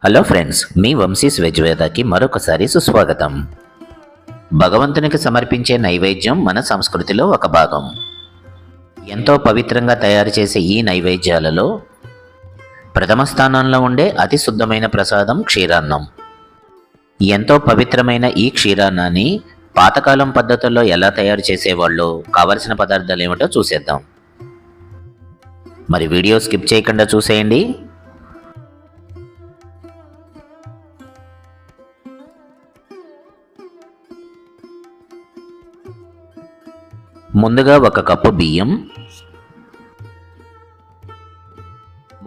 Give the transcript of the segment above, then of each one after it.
Hello friends, మీ Vamshi's veg వేదాకి మరొకసారి సుస్వాగతం. భగవంతునికి సమర్పించే నైవేద్యం మన సంస్కృతిలో ఒక భాగం. ఎంతో పవిత్రంగా తయారు చేసే ఈ నైవేద్యాలలో ప్రథమ స్థానంలో ఉండే అతి శుద్ధమైన ప్రసాదం క్షీరాన్నం. ఎంతో పవిత్రమైన ఈ క్షీరాన్నాన్ని పాతకాలం పద్ధతుల్లో ఎలా తయారు చేసేవాళ్ళో, కావలసిన పదార్థాలు ఏమిటో చూసేద్దాం. మరి వీడియో స్కిప్ చేయకుండా చూసేయండి. ముందుగా 1 కప్పు బియ్యం,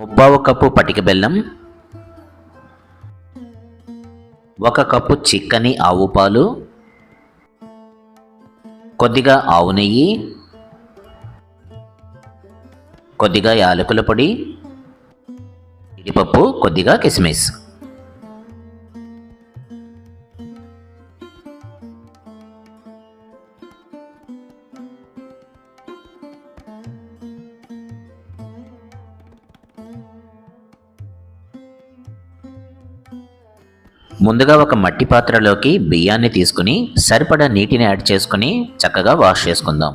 1/2 కప్పు పటిక బెల్లం, 1 కప్పు చిక్కని ఆవు పాలు, కొద్దిగా ఆవు నెయ్యి, కొద్దిగా యాలకుల పొడి, జీడిపప్పు, కొద్దిగా కిస్మిస్. ముందుగా ఒక మట్టి పాత్రలోకి బియ్యాన్ని తీసుకుని సరిపడా నీటిని యాడ్ చేసుకుని చక్కగా వాష్ చేసుకుందాం.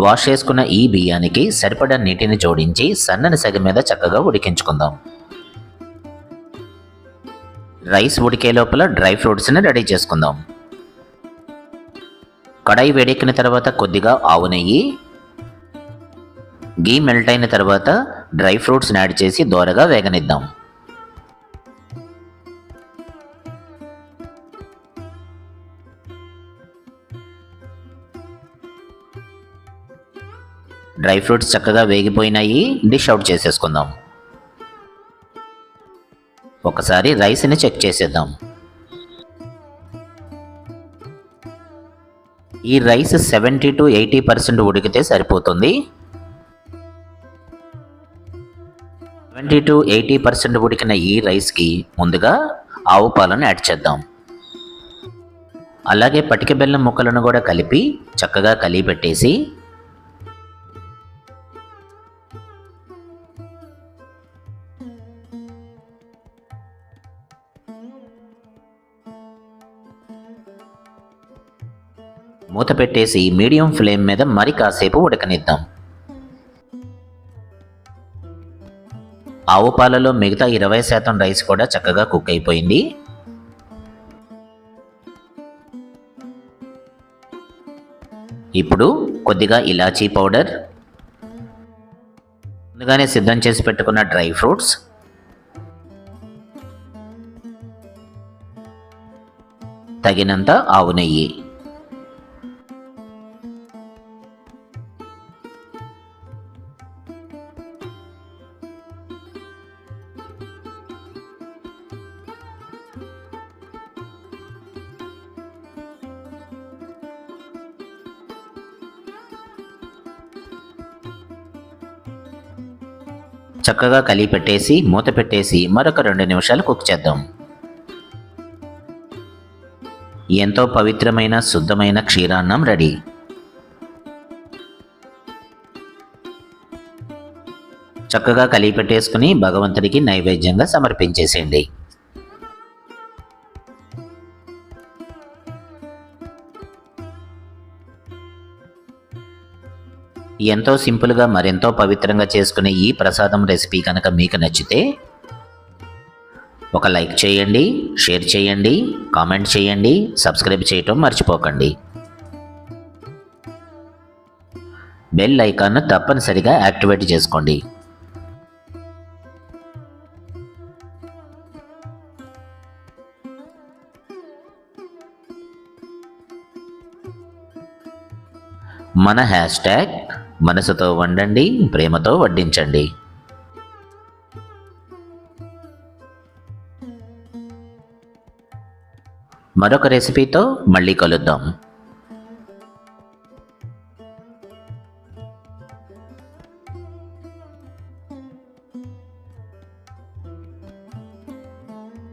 వాష్ చేసుకున్న ఈ బియ్యానికి సరిపడా నీటిని జోడించి సన్నని సెగ మీద చక్కగా ఉడికించుకుందాం. రైస్ ఉడికే లోపల డ్రై ఫ్రూట్స్ని రెడీ చేసుకుందాం. కడాయి వేడెక్కిన తర్వాత కొద్దిగా ఆవు నెయ్యి, గీ మెల్ట్ అయిన తర్వాత డ్రై ఫ్రూట్స్ని యాడ్ చేసి దోరగా వేగనిద్దాం. డ్రై ఫ్రూట్స్ చక్కగా వేగిపోయినాయి. డిష్ అవుట్ చేసేసుకుందాం. ఒకసారి రైస్ని చెక్ చేసేద్దాం. ఈ రైస్ 70 to 80% ఉడికితే సరిపోతుంది. 70 to 80% ఉడికిన ఈ రైస్కి ముందుగా ఆవు పాలను యాడ్ చేద్దాం. అలాగే పటిక బెల్లం ముక్కలను కూడా కలిపి చక్కగా కలిపెట్టేసి మూత పెట్టేసి మీడియం ఫ్లేమ్ మీద మరి కాసేపు ఉడకనిద్దాం. ఆవు పాలలో మిగతా 20% రైస్ కూడా చక్కగా కుక్ అయిపోయింది. ఇప్పుడు కొద్దిగా ఇలాచీ పౌడర్, ముందుగానే సిద్ధం చేసి పెట్టుకున్న డ్రై ఫ్రూట్స్, తగినంత ఆవు నెయ్యి, చక్కగా కలిపెట్టేసి మూత పెట్టేసి మరొక 2 నిమిషాలు కుక్ చేద్దాం. ఎంతో పవిత్రమైన శుద్ధమైన క్షీరాన్నం రెడీ. చక్కగా కలిపెట్టేసుకుని భగవంతుడికి నైవేద్యంగా సమర్పించేసేయండి. ఎంతో సింపుల్గా మరెంతో పవిత్రంగా చేసుకునే ఈ ప్రసాదం రెసిపీ కనుక మీకు నచ్చితే ఒక లైక్ చేయండి, షేర్ చేయండి, కామెంట్ చేయండి, సబ్స్క్రైబ్ చేయటం మర్చిపోకండి. బెల్ ఐకాన్ను తప్పనిసరిగా యాక్టివేట్ చేసుకోండి. మన హ్యాష్ట్యాగ్ మనసుతో వండండి, ప్రేమతో వడ్డించండి. మరొక రెసిపీతో మళ్ళీ కలుద్దాం.